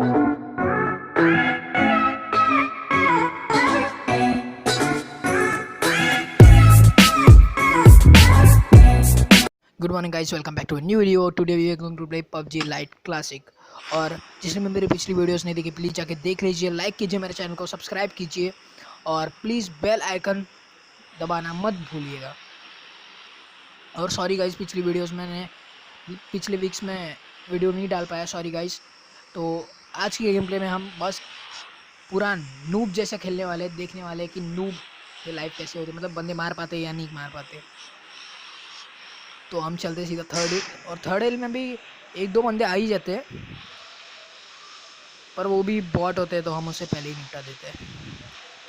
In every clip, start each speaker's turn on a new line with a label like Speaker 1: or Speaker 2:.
Speaker 1: Good morning guys, welcome back to new video. Today we are going to play PUBG lite classic. और जिसने मेरी पिछली videos नहीं देखी, प्लीज़ जाके देख लीजिए, लाइक कीजिए, मेरे चैनल को सब्सक्राइब कीजिए और प्लीज़ बेल आइकन दबाना मत भूलिएगा। और सॉरी गाइस, पिछले वीक्स में वीडियो नहीं डाल पाया, सॉरी गाइस। तो आज की गेम प्ले में हम बस पूरा नूब जैसा खेलने वाले, देखने वाले कि नूब ये लाइफ कैसे होती है, मतलब बंदे मार पाते या नहीं मार पाते। तो हम चलते सीधा थर्ड हिल, और थर्ड हिल में भी एक दो बंदे आ ही जाते हैं, पर वो भी बॉट होते हैं तो हम उसे पहले ही निपटा देते हैं।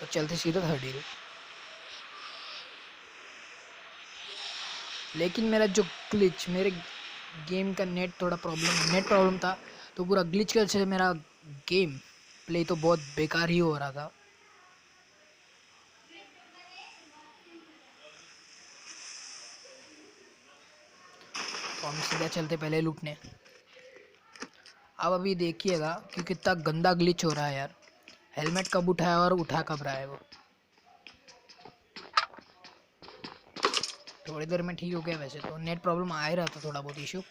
Speaker 1: तो चलते सीधा थर्ड हिल। लेकिन मेरे गेम का नेट प्रॉब्लम था, तो पूरा ग्लिच की वजह से मेरा गेम प्ले तो बहुत बेकार ही हो रहा था। तो हम सीधा चलते पहले लूटने। अब अभी देखिएगा कि कितना गंदा ग्लिच हो रहा है यार। हेलमेट कब उठाया और उठा कब रहा है वो। थोड़ी देर में ठीक हो गया, वैसे तो नेट प्रॉब्लम आ ही रहा था, थोड़ा बहुत इशू।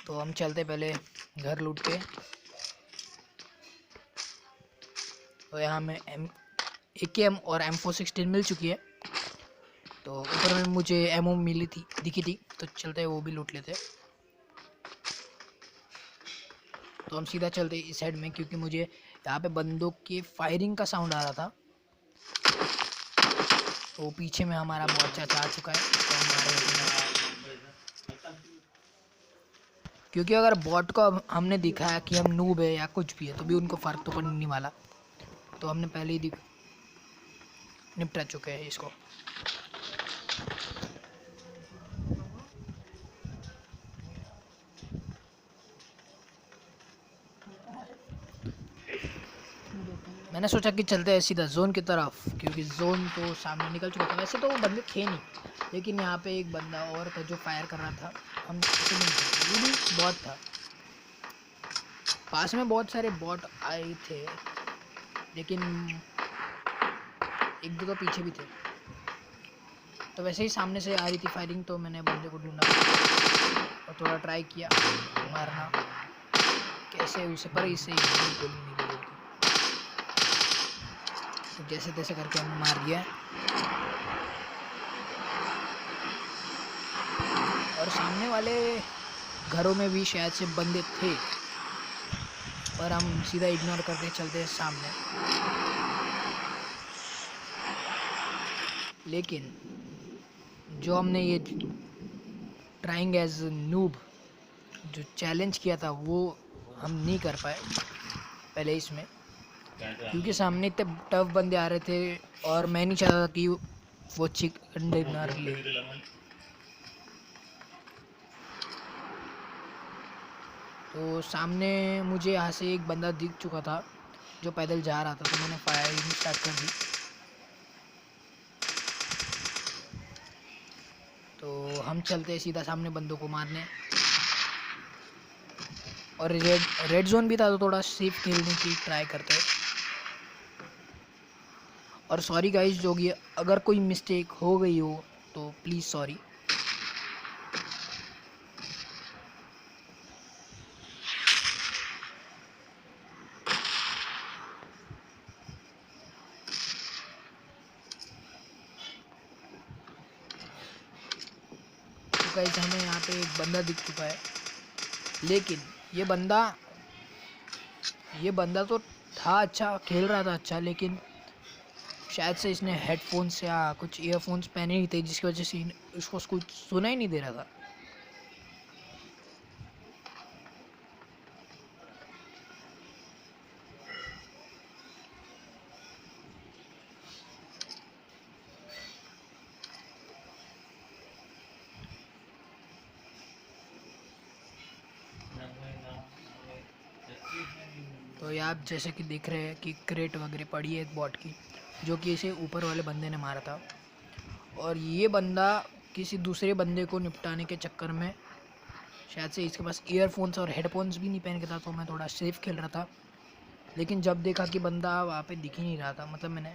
Speaker 1: तो हम चलते पहले घर लूट के। तो यहाँ में AKM और M416 मिल चुकी है, तो ऊपर में मुझे एमओ दिखी थी, तो चलते वो भी लूट लेते। तो हम सीधा चलते इस साइड में, क्योंकि मुझे यहाँ पे बंदूक की फायरिंग का साउंड आ रहा था। तो पीछे में हमारा बहुत चाचा आ चुका है, तो क्योंकि अगर बॉट को हमने दिखाया कि हम नूब है या कुछ भी है, तो भी उनको फ़र्क तो पड़ने नहीं वाला। तो हमने पहले ही निपटा चुके हैं इसको। मैंने सोचा कि चलते हैं सीधा जोन की तरफ, क्योंकि जोन तो सामने निकल चुका था। वैसे तो वो बंदे थे नहीं, लेकिन यहाँ पे एक बंदा और था जो फायर कर रहा था, हम उसे नहीं थे, वो भी बॉट था। पास में बहुत सारे बॉट आए थे, लेकिन एक दो तो पीछे भी थे। तो वैसे ही सामने से आ रही थी फायरिंग, तो मैंने बंदे को ढूंढा और थोड़ा ट्राई किया मारना, कैसे उसे, पर इसे गोली नहीं लगी। तो जैसे तैसे करके हमने मार दिया। और सामने वाले घरों में भी शायद से बंदे थे, पर हम सीधा इग्नोर करके चलते हैं सामने। लेकिन जो हमने ये ट्राइंग एज नूब जो चैलेंज किया था, वो हम नहीं कर पाए पहले इसमें, क्योंकि सामने इतने टफ बंदे आ रहे थे और मैं नहीं चाहता कि वो चिकन डिनर ले। तो सामने मुझे यहाँ से एक बंदा दिख चुका था जो पैदल जा रहा था, तो मैंने फायरिंग स्टार्ट कर दी। तो हम चलते हैं सीधा सामने बंदों को मारने। और रेड जोन भी था, तो थोड़ा सेफ खेलने की ट्राई करते हैं। और सॉरी गाइस, जो कि अगर कोई मिस्टेक हो गई हो तो प्लीज़ सॉरी। तो गाइस, हमें यहाँ पे एक बंदा दिख चुका है, लेकिन ये बंदा तो था अच्छा, खेल रहा था अच्छा, लेकिन शायद से इसने हेडफोन्स या कुछ ईयरफोन्स पहने ही थे, जिसकी वजह से इसको कुछ सुना ही नहीं दे रहा था। तो ये आप जैसे कि देख रहे हैं कि क्रेट वगैरह पड़ी है एक बॉट की, जो कि इसे ऊपर वाले बंदे ने मारा था। और ये बंदा किसी दूसरे बंदे को निपटाने के चक्कर में शायद से इसके पास ईयरफोन्स और हेडफोन्स भी नहीं पहन के था, तो मैं थोड़ा सेफ खेल रहा था। लेकिन जब देखा कि बंदा वहाँ पे दिख ही नहीं रहा था, मतलब मैंने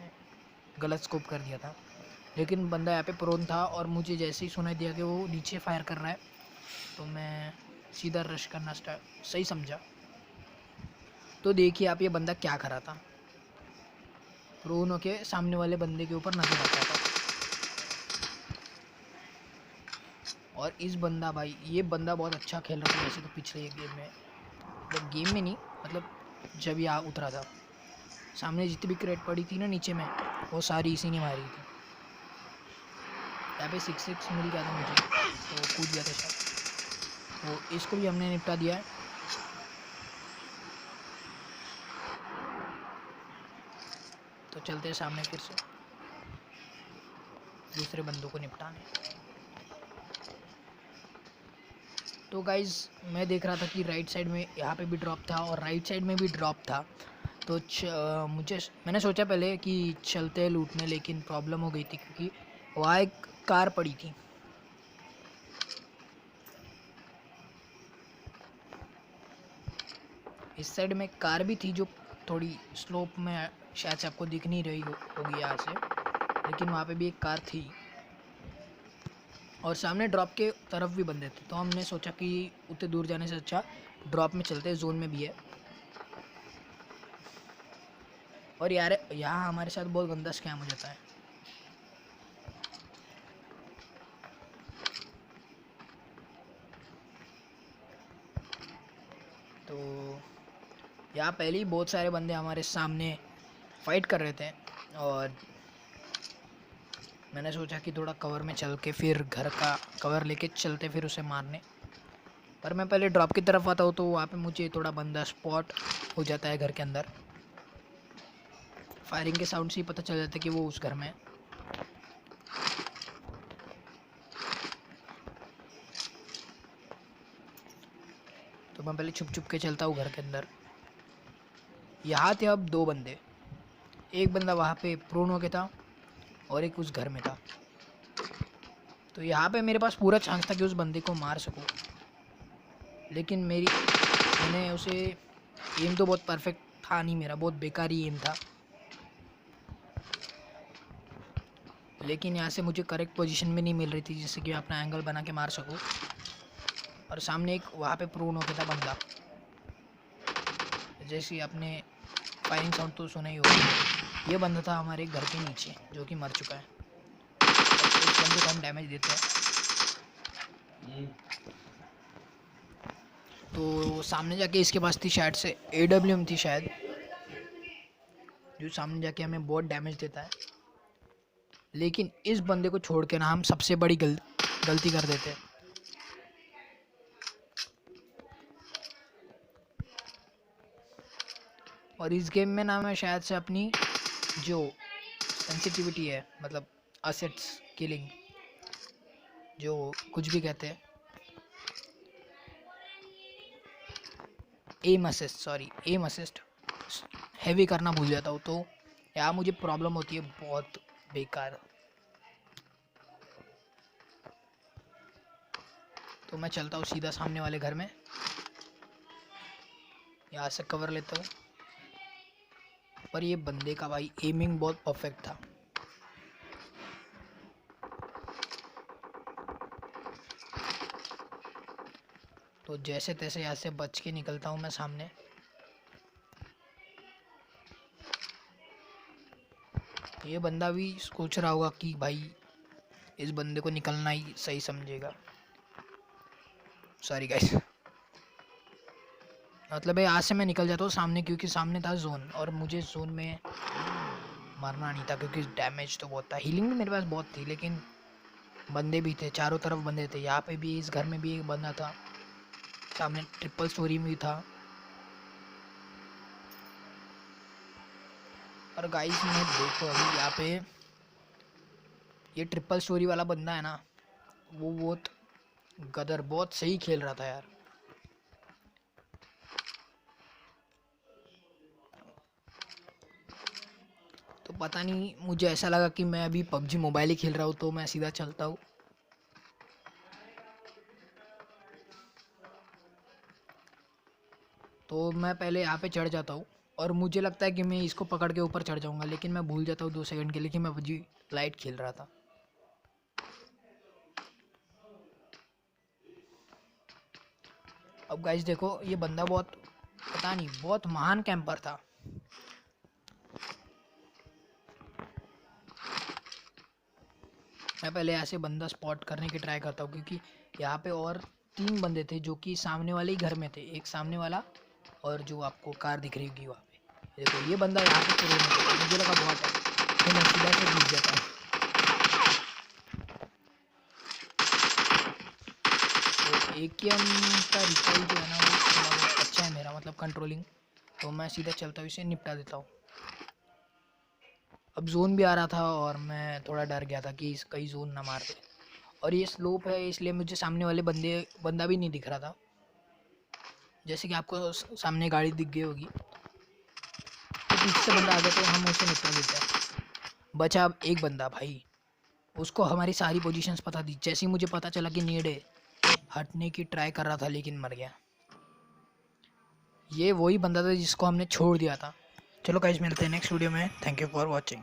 Speaker 1: गलत स्कोप कर दिया था, लेकिन बंदा यहाँ पे प्रोन था और मुझे जैसे ही सुनाई दिया कि वो नीचे फायर कर रहा है तो मैं सीधा रश करना स्टार्ट सही समझा। तो देखिए आप ये बंदा क्या कर रहा था, प्रोन होके सामने वाले बंदे के ऊपर नजर आता था। और इस बंदा भाई ये बंदा बहुत अच्छा खेल रहा था वैसे तो पिछले एक गेम में, मतलब गेम में नहीं, मतलब जब यहाँ उतरा था सामने जितनी भी क्रेट पड़ी थी ना नीचे में वो सारी इसी ने मारी थी। यहाँ पे 6-6 मिल गया था मुझे तो कूद गया था शायद, तो इसको भी हमने निपटा दिया है। तो चलते हैं सामने फिर से दूसरे बंदों को निपटाने। तो गाइज़ मैं देख रहा था कि राइट साइड में यहाँ पे भी ड्रॉप था और राइट साइड में भी ड्रॉप था, तो मैंने सोचा पहले कि चलते हैं लूटने, लेकिन प्रॉब्लम हो गई थी क्योंकि वहाँ एक कार पड़ी थी। इस साइड में कार भी थी जो थोड़ी स्लोप में शायद से आपको दिख नहीं रही होगी यहाँ से, लेकिन वहाँ पे भी एक कार थी और सामने ड्रॉप के तरफ भी बंदे थे। तो हमने सोचा कि उतने दूर जाने से अच्छा ड्रॉप में चलते हैं, जोन में भी है। और यार यहाँ हमारे साथ बहुत गंदा स्कैम हो जाता है। तो यहाँ पहले ही बहुत सारे बंदे हमारे सामने फाइट कर रहे थे और मैंने सोचा कि थोड़ा कवर में चल के फिर घर का कवर लेके चलते फिर उसे मारने, पर मैं पहले ड्रॉप की तरफ आता हूँ तो वहाँ पे मुझे थोड़ा बंदा स्पॉट हो जाता है घर के अंदर। फायरिंग के साउंड से ही पता चल जाता है कि वो उस घर में है। तो मैं पहले छुप छुप के चलता हूँ घर के अंदर। यहाँ थे अब दो बंदे, एक बंदा वहाँ पे प्रोन हो के था और एक उस घर में था। तो यहाँ पे मेरे पास पूरा चांस था कि उस बंदे को मार सकूं, लेकिन मैंने उसे एम तो बहुत परफेक्ट था नहीं, मेरा बहुत बेकार ही एम था, लेकिन यहाँ से मुझे करेक्ट पोजीशन में नहीं मिल रही थी जिससे कि मैं अपना एंगल बना के मार सकूं। और सामने एक वहाँ पे प्रोन हो के था बंदा, जैसे आपने फायरिंग साउंड तो सुना ही होगा। ये बंदा था हमारे घर के नीचे जो कि मर चुका है। इस बंदे को हम डैमेज देते हैं। तो सामने जाके इसके पास थी शायद से AWM थी शायद, जो सामने जाके हमें बहुत डैमेज देता है। लेकिन इस बंदे को छोड़ के ना हम सबसे बड़ी गलती कर देते हैं। और इस गेम में ना मैं शायद से अपनी जो सेंसिटिविटी है, मतलब असेट्स किलिंग जो कुछ भी कहते हैं, एम असिस्ट हैवी करना भूल जाता हूँ, तो यहाँ मुझे प्रॉब्लम होती है बहुत बेकार। तो मैं चलता हूँ सीधा सामने वाले घर में, यहाँ से कवर लेता हूँ। पर ये बंदे का भाई एमिंग बहुत परफेक्ट था। तो जैसे तैसे यहाँ से बच के निकलता हूँ मैं सामने। ये बंदा भी सोच रहा होगा कि भाई इस बंदे को निकलना ही सही समझेगा। सॉरी गाइस, मतलब यहाँ से मैं निकल जाता हूँ सामने, क्योंकि सामने था जोन और मुझे जोन में मरना नहीं था क्योंकि डैमेज तो बहुत था। हीलिंग भी मेरे पास बहुत थी, लेकिन बंदे भी थे, चारों तरफ बंदे थे। यहाँ पे भी इस घर में भी एक बंदा था, सामने ट्रिपल स्टोरी में भी था। और गाइस मैं देखो अभी यहाँ पे ये ट्रिपल स्टोरी वाला बंदा है ना, वो बहुत गदर बहुत सही खेल रहा था यार। तो पता नहीं मुझे ऐसा लगा कि मैं अभी PUBG मोबाइल ही खेल रहा हूँ, तो मैं सीधा चलता हूँ। तो मैं पहले यहाँ पे चढ़ जाता हूँ और मुझे लगता है कि मैं इसको पकड़ के ऊपर चढ़ जाऊंगा, लेकिन मैं भूल जाता हूँ 2 सेकंड के लिए कि मैं पबजी लाइट खेल रहा था। अब गाइस देखो, ये बंदा बहुत, पता नहीं, बहुत महान कैंपर था। मैं पहले ऐसे बंदा स्पॉट करने की ट्राई करता हूँ, क्योंकि यहाँ पे और 3 बंदे थे जो कि सामने वाले ही घर में थे। एक सामने वाला, और जो आपको कार दिख रही होगी वहाँ पे। देखो ये बंदा यहाँ पे शुरू में, मुझे लगा बहुत है, तो मैं सीधा से जीत जाता हूँ। तो AKM का रिकॉइल जो है ना, वो थोड़ा बहुत अच्छा है मेरा, मतलब कंट्रोलिंग। तो मैं सीधा चलता हूँ, इसे निपटा देता हूँ। अब जोन भी आ रहा था और मैं थोड़ा डर गया था कि इस कई जोन ना मार दे। और ये स्लोप है, इसलिए मुझे सामने वाले बंदा भी नहीं दिख रहा था। जैसे कि आपको सामने गाड़ी दिख गई होगी, तो पीछे से बंदा आ गया तो हम उसे निपटा देते हैं। बचा अब एक बंदा भाई, उसको हमारी सारी पोजीशंस पता थी। जैसे ही मुझे पता चला कि नीड है, हटने की ट्राई कर रहा था लेकिन मर गया। ये वही बंदा था जिसको हमने छोड़ दिया था। चलो गाइस, मिलते हैं नेक्स्ट वीडियो में। Thank you for watching.